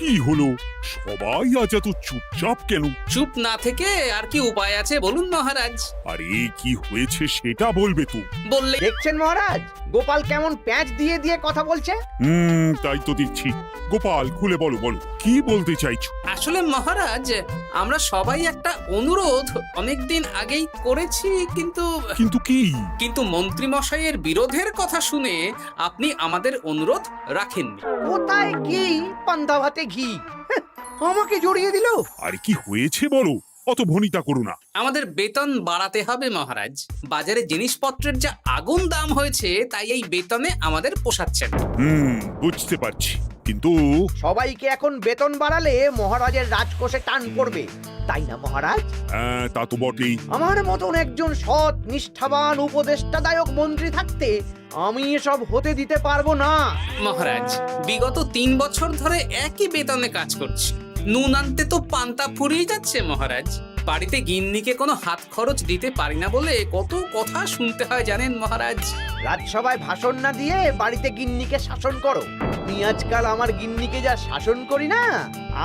কি হলো? সবাই আজ এত চুপচাপ কেন? চুপ না থেকে আর কি উপায় আছে বলুন মহারাজ। আরে কি হয়েছে সেটা বলবে তো। বললে দেখছেন মহারাজ, গোপাল কেমন প্যাঁচ দিয়ে দিয়ে কথা বলছে। তাই তো দেখছি। গোপাল, খুলে বলো বলো, কি বলতে চাইছো? আসলে মহারাজ, আমরা সবাই একটা অনুরোধ অনেকদিন আগেই করেছি, কিন্তু কিন্তু কি? কিন্তু মন্ত্রী মশাইয়ের বিরোধের কথা শুনে আপনি আমাদের অনুরোধ রাখেননি। কোথায় ঘি, পান্তা ভাতে ঘি। হ্যাঁ, আমাকে জড়িয়ে দিল। আরে কি হয়েছে বলো, অত ভনিতা করো না। আমাদের বেতন বাড়াতে হবে মহারাজ। বাজারে জিনিসপত্রের যা আগুন দাম হয়েছে, তাই এই বেতনে আমাদের পোষাচ্ছে না। বুঝতে পারছি, কিন্তু সবাইকে এখন বেতন বাড়ালে মহারাজের রাজকোষে টান পড়বে, তাই না মহারাজ? হ্যাঁ, তা তো বটেই। আমার মতন একজন সৎ, নিষ্ঠাবান, উপদেষ্টাদায়ক মন্ত্রী থাকতে আমি এসব হতে দিতে পারবো না। মহারাজ, বিগত 3 বছর ধরে একই বেতনে কাজ করছি। নুন আনতে তো পান্তা ফুরিয়ে যাচ্ছে মহারাজ। বাড়িতে গিন্নিকে কোনো হাত খরচ দিতে পারি না বলে কত কথা শুনতে হয় জানেন মহারাজ। রাজসভায় ভাষণ না দিয়ে বাড়িতে গিন্নিকে শাসন করো। আমি আজকাল আমার গিন্নিকে যা শাসন করি না,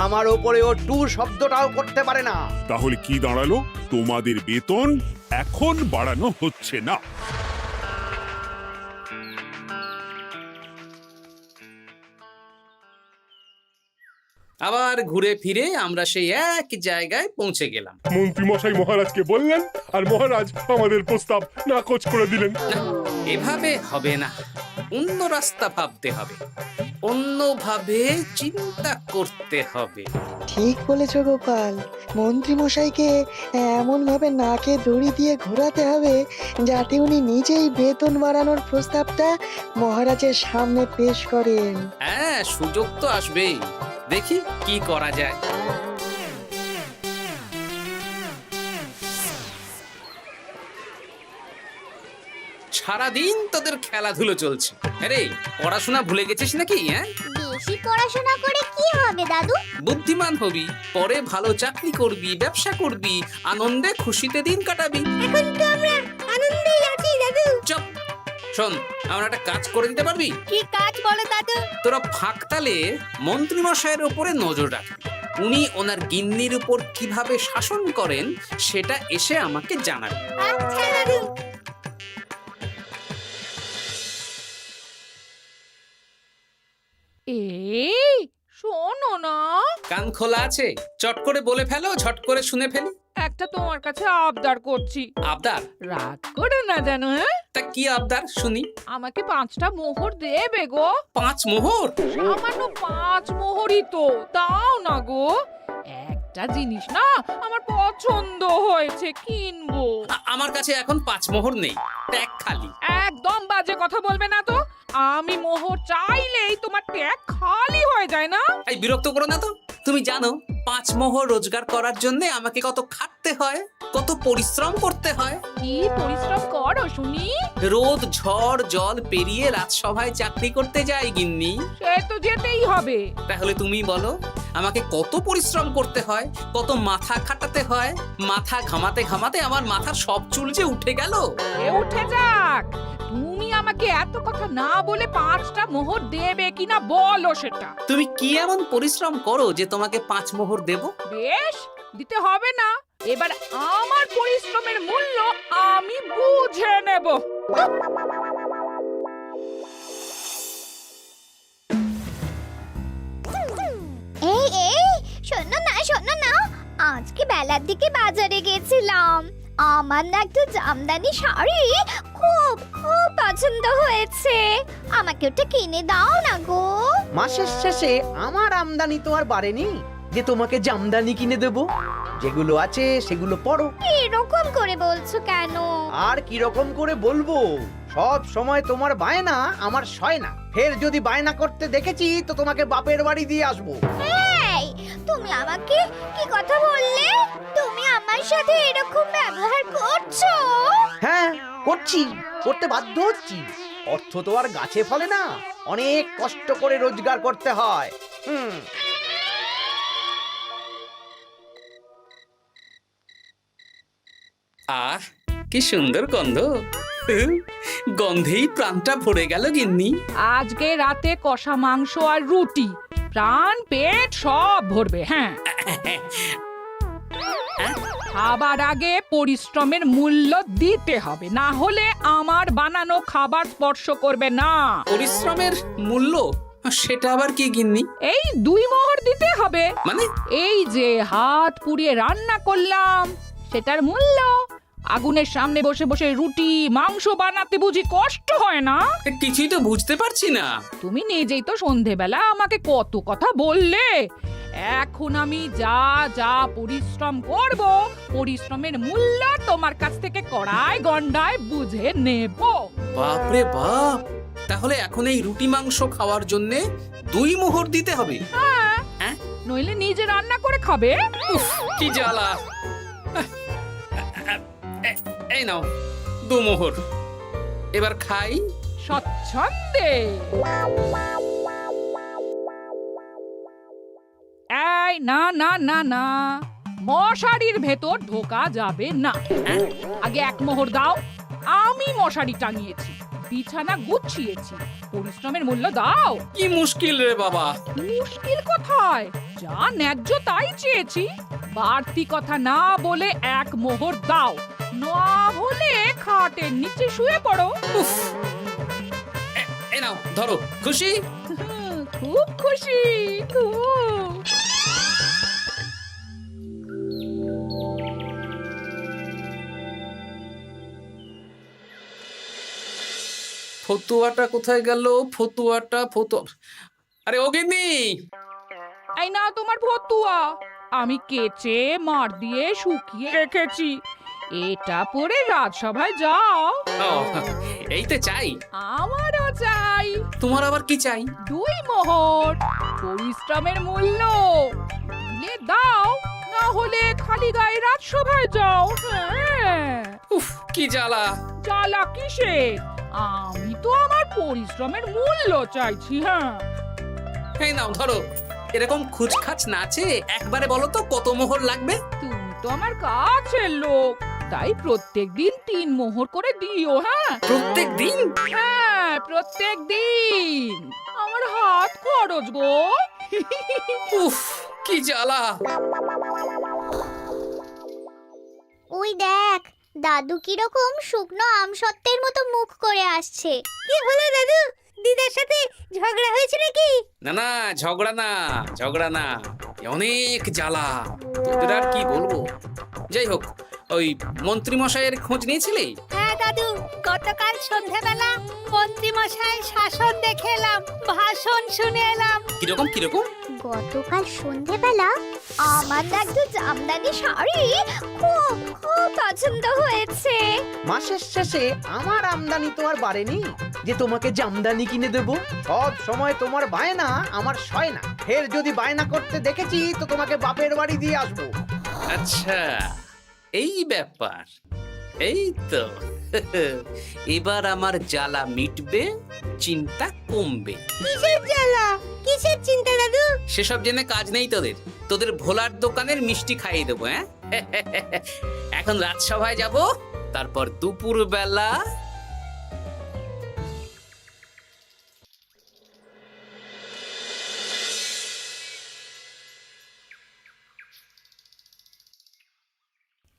আমার ওপরে ও টু শব্দটাও করতে পারে না। তাহলে কি দাঁড়ালো? তোমাদের বেতন এখন বাড়ানো হচ্ছে না। আবার ঘুরে ফিরে আমরা সেই এক জায়গায় পৌঁছে গেলাম। মন্ত্রী মশাই মহারাজকে বললেন, আর মহারাজ আমাদের প্রস্তাব নাকচ করে দিলেন। না, এভাবে হবে না, অন্য রাস্তা ভাবতে হবে, অন্যভাবে চিন্তা করতে হবে। ঠিক বলেছ গোপাল, মন্ত্রী মশাইকে এমন ভাবে নাকে দড়ি দিয়ে ঘোরাতে হবে যাতে উনি নিজেই বেতন বাড়ানোর প্রস্তাবটা মহারাজের সামনে পেশ করেন। হ্যাঁ, সুযোগ তো আসবেই। দেখি কি করা যায়। সারাদিন তোদের খেলাধুলো চলছে। আরে পড়াশোনা ভুলে গেছিস নাকি? হ্যাঁ, বেশি পড়াশোনা করে কি হবে দাদু? বুদ্ধিমান হবি, পরে ভালো চাকরি করবি, ব্যবসা করবি, আনন্দে খুশিতে দিন কাটাবি। এখন তো আমরা আনন্দেই আছি দাদু। চুপ! শোন, আমরা একটা কাজ করে দিতে পারবি? কি কাজ বলো দাদু? তোরা ফাঁকতালে মন্ত্রী মশাইয়ের উপরে নজর রাখবি। উনি ওনার গিন্নির উপর কিভাবে শাসন করেন সেটা এসে আমাকে জানাবে। আচ্ছা দাদু। এই শোনো না, কান খোলা আছে? চট করে বলে ফেলো, ঝট করে শুনে ফেলি। একটা তোমার কাছে আবদার করছি, আবদার? রাগ করে না জানো। হ্যাঁ, তা কি আবদার শুনি? আমাকে 5টা মোহর দেবে গো। 5 মোহর? সামান্য 5 মোহরই তো, দাও না গো। একটা জিনিস না আমার পছন্দ হয়েছে, কিনবো। আমার কাছে এখন 5 মোহর নেই, ট্যাগ খালি। একদম বাজে কথা বলবে না তো। আমি মোহর চাইলেই তোমার ট্যাগ খালি হয়ে যায় না। এই বিরক্ত করো না তো। তুমি জানো 5 মোহর রোজগার করার জন্য আমাকে কত খাটতে হয়, কত পরিশ্রম করতে হয়। কি পরিশ্রম করো শুনি? রোদ ঝড় জল পেরিয়ে রাজসভায় চাকরি করতে যাই গিন্নি। সে তো যেতেই হবে। তাহলে তুমি বলো, আমাকে কত পরিশ্রম করতে হয়, কত মাথা খাটাতে হয়। মাথা ঘামাতে ঘামাতে আমার মাথার সব চুল যে উঠে গেল। এ উঠে যাক, তুমি আমাকে এত কথা না বলে 5টা মোহর দেবে কিনা বলো সেটা। তুমি কি এমন পরিশ্রম করো যে তোমাকে 5 মোহর দেব? বেশ, দিতে হবে না। এবার আমার পরিশ্রমের মূল্য আমি বুঝে নেব। এই এই শোনো না, আজকে বেলার দিকে বাজারে গেছিলাম। আমার না একটু জামদানি শাড়ি খুব খুব পছন্দ হয়েছে। আমাকে ওটা কিনে দাও না গো। মাসের শেষে আমার আমদানি তো আর বাড়েনি যে তোমাকে জামদানি কিনে দেব। যেগুলো আছে সেগুলো পড়ো। এরকম করে বলছো কেন? আর কি রকম করে বলবো, সব সময় তোমার বায়না আমার সয় না। ফের যদি বায়না করতে দেখেছি তো তোমাকে বাপের বাড়ি দিয়ে আসবো। এই, তুমি আমাকে কি কথা বললে? তুমি আমার সাথে এরকম ব্যবহার করছো? হ্যাঁ, করতে বাধ্য হচ্ছি। অর্থ তো আর গাছে ফলে না, অনেক কষ্ট করে রোজগার করতে হয়। আহ, কি সুন্দর গন্ধ। গন্ধেই প্রাণটা ভরে গেল গিন্নি। আজকে রাতে কষা মাংস আর রুটি, প্রাণ পেট সব ভরবে। হ্যাঁ, খাবার আগে পরিশ্রমের মূল্য দিতে হবে, না হলে আমার বানানো খাবার স্পর্শ করবে না। পরিশ্রমের মূল্য সেটা আবার কি গিন্নি? এই 2 মোহর দিতে হবে। মানে এই যে হাত পুড়িয়ে রান্না করলাম সেটার মূল্য। আগুনের সামনে বসে বসে রুটি মাংস বানাতে বুঝি কষ্ট হয় না? কিছুই তো বুঝতে পারছি না। তুমি নিজেই তো সন্ধেবেলা আমাকে কত কথা বললে। এখন আমি যা যা পরিশ্রম করব, পরিশ্রমের মূল্য তোমার কাছ থেকে কড়াই গন্ডায় বুঝে নেব। বাপরে বাপ, তাহলে এখন এই রুটি মাংস খাওয়ার জন্য 2 মোহর দিতে হবে? হ্যাঁ, নইলে নিজে রান্না করে খাবে। উফ, কি জ্বালা। এই নাও 2 মোহর, এবার খাই। স্বচ্ছন্দে। এই না না না না, মশারির ভেতর ঢোকা যাবে না। আগে 1 মোহর দাও। আমি মশারি টাঙিয়েছি, বিছানা গুছিয়েছি, পরিশ্রমের মূল্য দাও। কি মুশকিল রে বাবা। মুশকিল কোথায়? যা ন্যায্য তাই চেয়েছি। বাড়তি কথা না বলে 1 মোহর দাও, না হলে খাটের নিচে শুয়ে পড়ো। উফ, এই নাও ধরো। খুশি? খুব খুশি, খুব। ফতুয়াটা কোথায় গেল? ফতুয়া। আরে ও গিন্নি, এই না তোমার ফতুয়া, আমি কেচে মার দিয়ে শুকিয়ে রেখেছি। এটা পরে রাজসভায় যাও। ও, এই তো চাই। আমারও চাই। তোমার আবার কি চাই? 2 মোহর, পরিশ্রমের মূল্য দিলে দাও, না হলে খালি গায়ে রাজসভায় যাও। হ্যাঁ। উফ, কি জ্বালা। জ্বালা কিসে? আমি তো আমার পরিশ্রমের মূল্য চাইছি। হ্যাঁ, এই নাও ধরো। এরকম খুচখাচ নাচে একবারে বলো তো কত মোহর লাগবে? তুমি তো আমার কাছের লোক, তাই প্রত্যেকদিন 3 মোহর করে দিও। হ্যাঁ প্রত্যেক দিন? হ্যাঁ, প্রত্যেক দিন। আমার হাত খরচ গো। উফ, কি জ্বালা। ওই দেখ, দাদু কিরকম শুকনো আমসত্ত্বের মতো মুখ করে আসছে। কি হলো দাদু? দিদার সাথে ঝগড়া হয়েছে নাকি? না না, ঝগড়া না, অনেক জ্বালা। তোদের আর কি বলবো। যাই হোক, ওই মন্ত্রী মশাইয়ের খোঁজ নিয়েছিলি? হ্যাঁ দাদু, গতকাল সন্ধ্যাবেলা মন্ত্রী মশাই শাসন দেখে এলাম, ভাষণ শুনে এলাম। কিরকম? গতকাল সন্ধ্যাবেলা আমার না একটু জামদানি শাড়ি খুব খুব পছন্দ হয়েছে। মাসের শেষে আমার আমদানি তো আর বাড়েনি যে তোমাকে জামদানি কিনে দেব। সব সময় তোমার বায়না আমার সয় না। ফের যদি বায়না করতে দেখেছি তো তোমাকে বাপের বাড়ি দিয়ে আসবো। আচ্ছা, এই ব্যাপার। এই তো এবার আমার জ্বালা মিটবে, চিন্তা কমবে। কিসের জ্বালা? কিসের চিন্তা দাদু? সেসব জেনে কাজ নেই তোদের ভোলার দোকানের মিষ্টি খাইয়ে দেবো। হ্যাঁ, এখন রাজসভায় যাব, তারপর দুপুর বেলা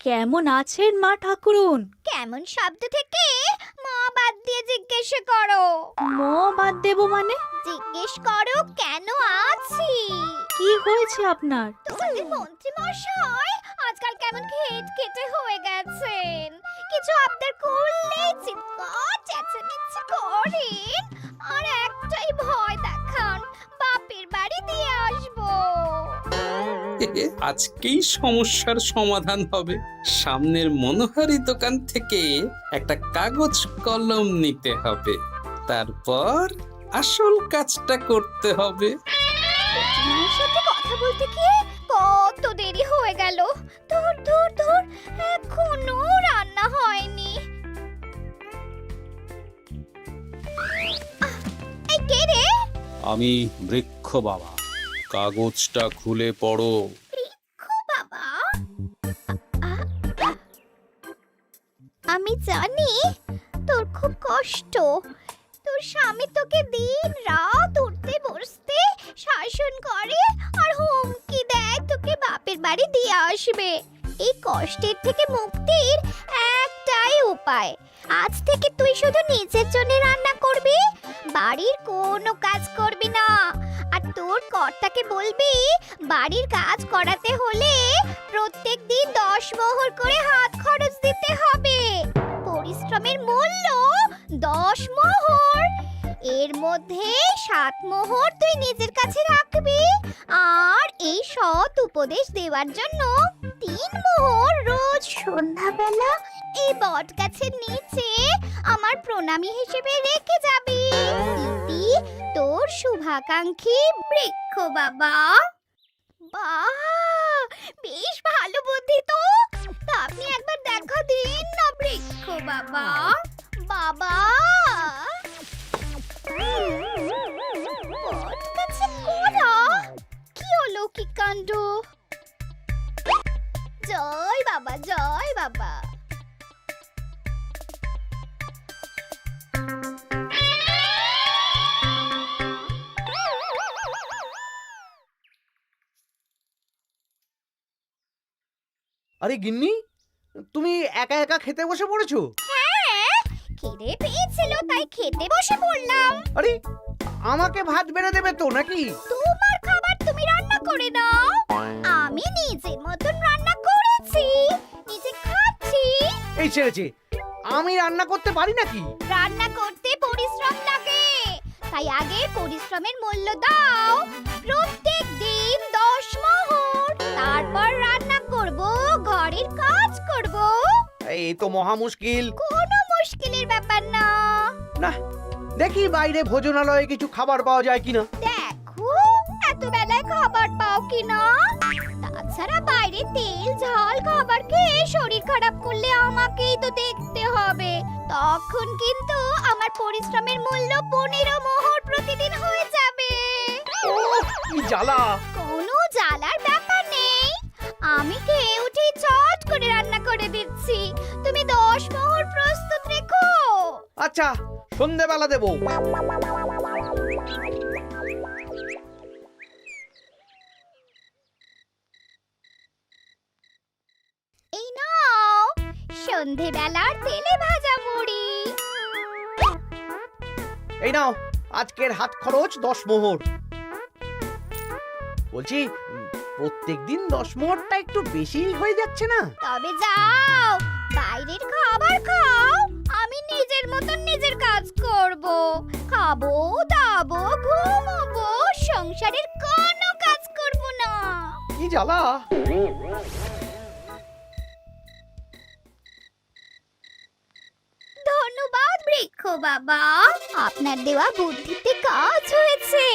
কেমন আছেন মা ঠাকুরুন? কেমন শব্দ থেকে মা বাদ দিয়ে জিজ্ঞেস করো। মো বাদ দেব মানে? জিজ্ঞেস করো কেন আছি। কি হয়েছে আপনার? তোমাদের মন্ত্রী মশাই আজকাল কেমন খেটে হয়ে গেছেন। কিছু আবদার করলেই চিৎকার চেঁচামেচি করেন, আর একটাই ভয় দেখান, বাপের বাড়ি দিয়ে আসবো। আজকেই সমস্যার সমাধান হবে। সামনের মনোহারি দোকান থেকে একটা কাগজ কলম নিতে হবে, তারপর আসল কাজটা করতে হবে। তোমার সাথে কথা বলতে গিয়ে কত দেরি হয়ে গেল। ধুর, এখনো রান্না হয়নি। এই কে রে? আমি বৃক্ষ বাবা, কাগজটা খুলে পড়ো। বাবা, আমি জানি তোর খুব কষ্ট। তোর স্বামী তোকে দিন রাত উঠতে বসতে শাসন করে আর হুমকি দেয় তোকে বাপের বাড়ি দিয়ে আসবে। এই কষ্টের থেকে মুক্তির একটাই উপায়, আজ থেকে তুই শুধু নিজের জন্য রান্না করবি, বাড়ির কোনো কাজ করবি না। আর তোর কর্তাকে বলবি বাড়ির কাজ করাতে হলে প্রত্যেক দিন 10 মোহর করে হাত খরচ দিতে হবে। পরিশ্রমের মূল্য 10 মোহর, এর মধ্যে 7 মোহর তুই নিজের কাছে রাখবি, আর এই সৎ উপদেশ দেওয়ার জন্য 3 মোহর রোজ সন্ধ্যাবেলা এই বট গাছের নিচে আমার প্রণামী হিসেবে রেখে যাবি। ইতি তোর শুভাকাঙ্ক্ষী বৃক্ষ বাবা। বাহ, বেশ ভালো বুদ্ধি তো। তা আপনি একবার দেখা দিন না বৃক্ষ বাবা। বাবা, বট গাছে কোরা, কি অলৌকিক কাণ্ড! জয় বাবা, জয় বাবা। আরে গিন্নি, তুমি একা একা খেতে বসে পড়েছো? হ্যাঁ, খিদে পেয়েছিল তাই খেতে বসে পড়লাম। আরে আমাকে ভাত বেড়ে দেবে তো নাকি? তোমার খাবার তুমি রান্না করে নাও, আমি নিজের মতন রান্না করেছি, নিজে খাচ্ছি। এই ছেড়েছে, আমি রান্না করতে পারি নাকি? রান্না করতে পরিশ্রম লাগে, তাই আগে পরিশ্রমের মূল্য দাও। প্রত্যেক দিন 10 মোহর, তারপর রান্না করব, ঘরের কাজ করব। এই তো মহা মুশকিল। কোনো মুশকিলের ব্যাপার না। না, দেখি বাইরে ভোজনালয়ে কিছু খাবার পাওয়া যায় কিনা। দেখো এত বেলায় খাবার পাও কিনা। তাছাড়া বাইরে তেল ঝাল খাবার খেয়ে শরীর খারাপ করলে আমাকেই তো দেখতে হবে। তখন কিন্তু আমার পরিশ্রমের মূল্য 15 মোহর প্রতিদিন হয়ে যাবে। কি জ্বালা! কোনো জ্বালার ব্যাপার নেই, আমি খেয়ে উঠে চট করে রান্না করে দিচ্ছি। তুমি 10 মোহর প্রস্তুত রেখো। আচ্ছা, সন্ধেবেলা দেবো। এই নাও সন্ধেবেলার তেলে ভাজা মুড়ি। এই নাও আজকের হাত খরচ 10 মোহর। বলছি, প্রত্যেকদিন 10 মোহরটা একটু বেশি হয়ে যাচ্ছে না? তবে যাও, বাইরের খাবার খাও, আমি নিজের মতন নিজের কাজ করব। খাবো, দাবো, ঘুমোবো, সংসারের কোনো কাজ করব না। কি জ্বালা! ধন্যবাদ বৃক্ষ বাবা, আপনার দেওয়া বুদ্ধিতে কাজ হয়েছে।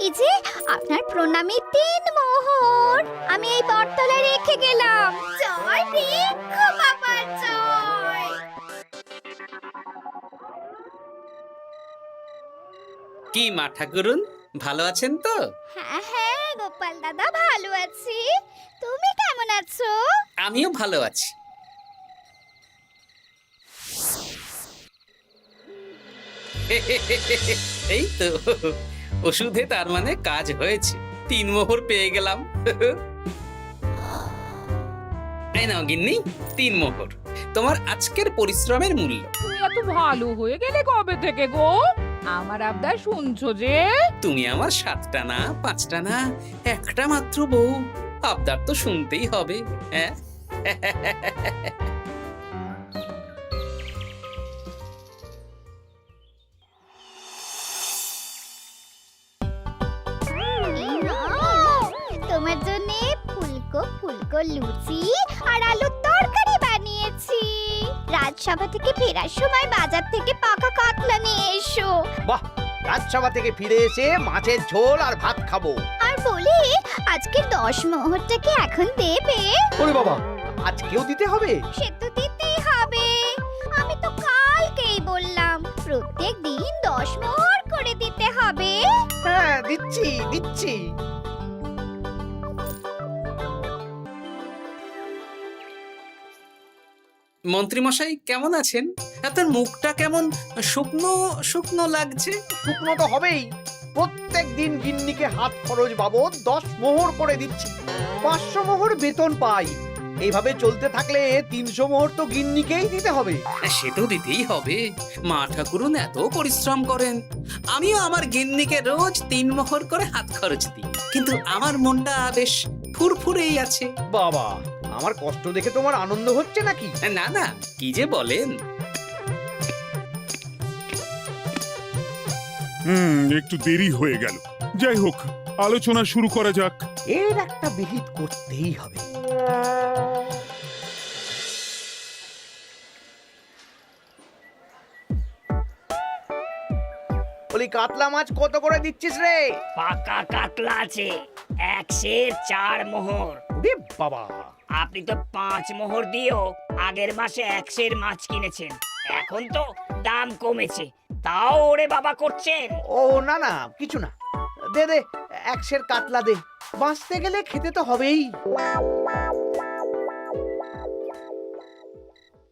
এই যে আপনার প্রণামী 3 মোহর আমি এই বটতলায় রেখে গেলাম। জয় বৃক্ষ বাবা, জয়। কি মা ঠাকুরুন, ভালো আছেন তো? হ্যাঁ হ্যাঁ গোপাল দাদা, ভালো আছি। তুমি কেমন আছো? আমিও ভালো আছি। এই তো ওষুধে তার মানে কাজ হয়েছে, 3 মোহর পেয়ে গেলাম। এই নাও গিন্নি, 3 মোহর তোমার আজকের পরিশ্রমের মূল্য। তুমি এত ভালো হয়ে গেলে কবে থেকে গো? আমার আবদার শুনছো যে? তুমি আমার 7টা না 5টা না, একটা মাত্র বউ, আবদার তো শুনতেই হবে। হ্যাঁ, এই নাও, তোমার জন্য ফুলকো ফুলকো লুচি আর আলুর তরকারি বানিয়েছি। রাজসভা থেকে ফেরার সময় বাজার থেকে পাকা কাতলা নিয়ে এসো। বাহ, রাজসভা থেকে ফিরে এসে মাছের ঝোল আর ভাত খাবো। আর বলি, আজকের 10 মোহরটাকে এখন দেবে? ওরে বাবা, আজকেও দিতে হবে? সে তো দিতেই হবে, আমি তো কালকেই বললাম প্রত্যেক দিন 10 মোহর করে দিতে হবে। হ্যাঁ, দিচ্ছি দিচ্ছি। মন্ত্রীমশাই কেমন আছেন? আপনার মুখটা কেমন শুকনো শুকনো লাগছে। শুকনো তো হবেই, প্রত্যেক দিন গিন্নিকে হাত খরচ বাবদ 10 মোহর করে দিচ্ছি। 500 মোহর বেতন পাই। এইভাবে চলতে থাকলে 300 মোহর তো গিন্নিকেই দিতে হবে। সে তো দিতেই হবে, মা ঠাকুরুন এত পরিশ্রম করেন। আমিও আমার গিন্নিকে রোজ 3 মোহর করে হাত খরচ দিই, কিন্তু আমার মনটা বেশ ফুরফুরেই আছে। বাবা, আমার কষ্ট দেখে তোমার আনন্দ হচ্ছে নাকি? না না, কি যে বলেন। একটু দেরি হয়ে গেল। যাই হোক, আলোচনা শুরু করা যাক। এর একটা বিহিত করতেই হবে। বলি, কাতলা মাছ কত করে দিচ্ছিস রে? পাকা কাতলা আছে 104 মোহর। ওরে বাবা, আপনি তো 5 মোহর দিয়েও আগের মাসে 100 মাছ কিনেছেন, এখন তো দাম কমেছে, তাও ওরে বাবা করছেন। ও না না, কিছু না, দে দে 100 কাতলা দে। বাঁচতে গেলে খেতে তো হবেই।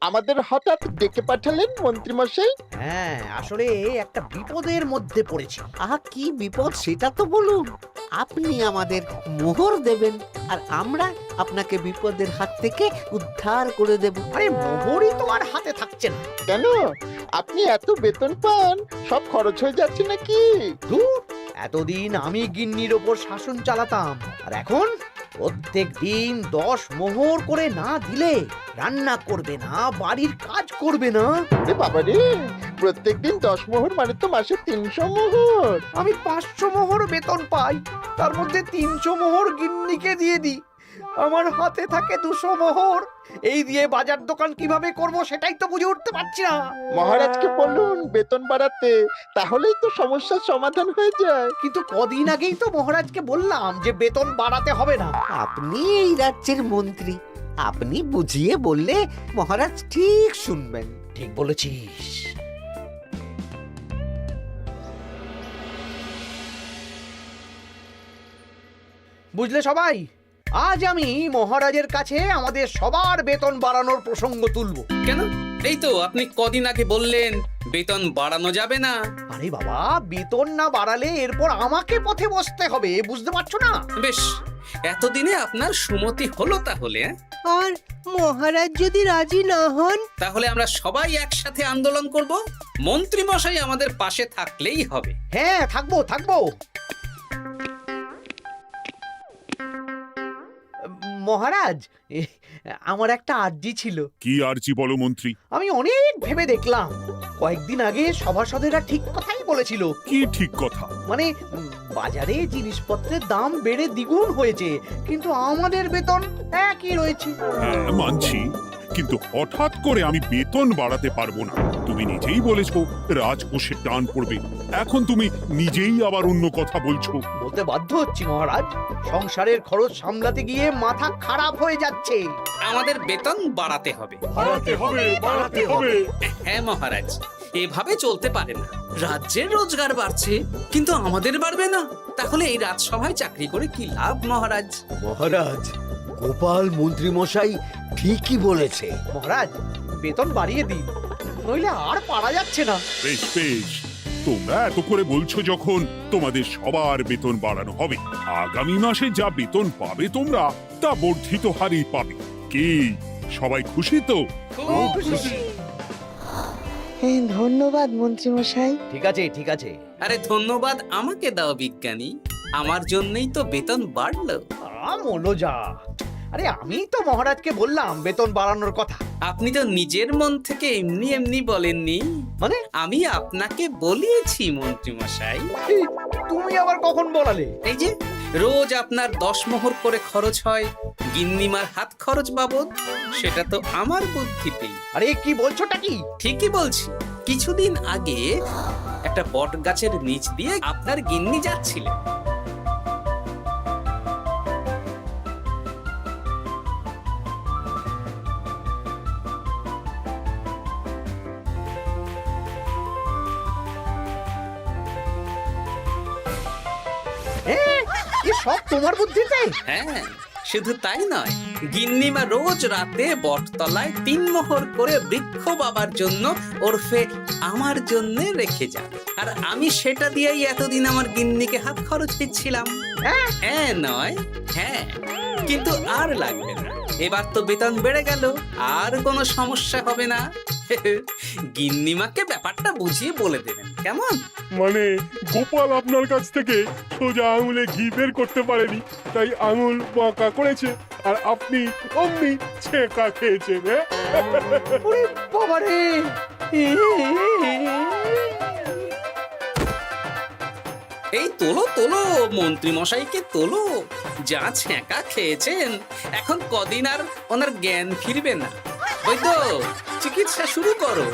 আমাদের হঠাৎ ডেকে পাঠালেন মন্ত্রী মশাই? হ্যাঁ, আসলে একটা বিপদের মধ্যে পড়েছি। আহা, কি বিপদ সেটা তো বলুন। আপনি আমাদের মোহর দেবেন আর আমরা আপনাকে বিপদের হাত থেকে উদ্ধার করে দেব। আরে মোহরই তো আর হাতে থাকছে না। কেন? আপনি এত বেতন পান, সব খরচ হয়ে যাচ্ছে নাকি? ধুর, এতদিন আমি গিন্নির ওপর শাসন চালাতাম, আর এখন প্রত্যেক দিন 10 মোহর করে না দিলে রান্না করবে না, বাড়ির কাজ করবে না। আরে বাবা রে, প্রত্যেকদিন 10 মোহর মানে তো মাসে 300 মোহর। আমি 500 মোহর বেতন পাই, তার মধ্যে 300 মোহর গিন্নিকে দিয়ে দিই। আমার হাতে থাকে 200 মোহর। এই দিয়ে বাজার দোকান কিভাবে করব সেটাই তো বুঝে উঠতে পারছি না। মহারাজকে বলুন বেতন বাড়াতে, তাহলেই তো সমস্যার সমাধান হয়ে যায়। কিন্তু কদিন আগেই তো মহারাজকে বললাম যে বেতন বাড়াতে হবে না। আপনি এই রাজ্যের মন্ত্রী, আপনি বুঝিয়ে বললে মহারাজ ঠিক শুনবেন। ঠিক বলেছিস। বুঝলে সবাই, আজ আমি মহারাজের কাছে আমাদের সবার বেতন বাড়ানোর প্রসঙ্গ তুলব। কেন? এই তো আপনি কদিন আগে বললেন বেতন বাড়ানো যাবে না। আরে বাবা, বেতন না বাড়ালে এরপর আমাকে পথে বসতে হবে, বুঝতে পারছো না? বেশ, এতদিনে আপনার সুমতি হলো তাহলে। আর মহারাজ যদি রাজি না হন? তাহলে আমরা সবাই একসাথে আন্দোলন করব। মন্ত্রী মশাই আমাদের পাশে থাকলেই হবে। হ্যাঁ, থাকবো থাকবো। মহারাজ, আমার একটা আর্জি ছিল। কি আর্জি বলো মন্ত্রী? আমি অনেক ভেবে দেখলাম, কয়েকদিন আগে সভাসদেরা ঠিক কথাই বলেছিল। কি ঠিক কথা? মানে বাজারে জিনিসপত্রের দাম বেড়ে দ্বিগুণ হয়েছে, কিন্তু আমাদের বেতন একই রয়েছে। হ্যাঁ, মানছি, কিন্তু হঠাৎ করে আমি বেতন বাড়াতে পারবো না। তুমি নিজেই বলেছো রাজকোষে টান পড়বে, এখন তুমি নিজেই আবার অন্য কথা বলছো। বলতে বাধ্য হচ্ছি মহারাজ, সংসারের খরচ সামলাতে গিয়ে মাথা খারাপ হয়ে যাচ্ছে। আমাদের বেতন বাড়াতে হবে। বাড়াতে হবে, বাড়াতে হবে। হ্যাঁ মহারাজ, এভাবে চলতে পারে না। রাজ্যের রোজগার বাড়ছে, কিন্তু আমাদের বাড়বে না। তাহলে এই রাজসভায় চাকরি করে কি লাভ মহারাজ? মহারাজ, গোপাল মন্ত্রী মশাই ঠিকই বলেছে। মহারাজ, বেতন বাড়িয়ে দিন, নইলে আর পারা যাচ্ছে না। বেশ বেশ, তোমরা এত করে বলছো যখন, তোমাদের সবার বেতন বাড়ানো হবে। আগামী মাসে যা বেতন পাবে তোমরা, তা বর্ধিত হারেই পাবে। কি সবাই খুশি তো? খুব খুশি। ধন্যবাদ মন্ত্রী মশাই। ঠিক আছে ঠিক আছে। আরে ধন্যবাদ আমাকে দাও বিজ্ঞানী, আমার জন্যই তো বেতন বাড়লো। মনোজা, আরে আমি তো মহারাজকে বললাম বেতন বাড়ানোর কথা। আপনি তো নিজের মন থেকে এমনি এমনি বলেননি, মানে আমি আপনাকে বলিয়েছি মন্ত্রী মশাই। তুমি আবার কখন বলালে? এই যে রোজ আপনার 10 মোহর করে খরচ হয় গিন্নিমার হাত খরচ বাবদ, সেটা তো আমার বুদ্ধিতেই। আরে কি বলছোটা কি? ঠিকই বলছি। কিছুদিন আগে একটা বট গাছের নিচ দিয়ে আপনার গিন্নি যাচ্ছিলেন। এ সব তোমার বুদ্ধিতে? হ্যাঁ, শুধু তাই নয়, গিন্নিমা রোজ রাতে বটতলায় 3 মোহর করে বৃক্ষ বাবার জন্য ওরফে আমার জন্য রেখে যান। আর আমি সেটা দিয়েই এতদিন আমার গিন্নিকে হাত খরচ দিচ্ছিলাম। হ্যাঁ নয়, হ্যাঁ। কিন্তু আর লাগবে না, এবার তো বেতন বেড়ে গেল, আর কোনো সমস্যা হবে না। গিন্নিমাকে ব্যাপারটা বুঝিয়ে বলে দেবেন, কেমন? মানে গোপাল আপনার কাছ থেকে সোজা আঙুলে ঘি বের করতে পারেনি, তাই আঙুল বাঁকা করেছে, আর আপনি অমনি ছেঁকা খেয়েছেন। হ্যাঁ? ওরে বাবারে! এই তোলো তোলো, মন্ত্রী মশাইকে তোলো। যা ছ্যাঁকা খেয়েছেন, এখন কদিন আর ওনার জ্ঞান ফিরবে না। ওই তো চিকিৎসা শুরু করো।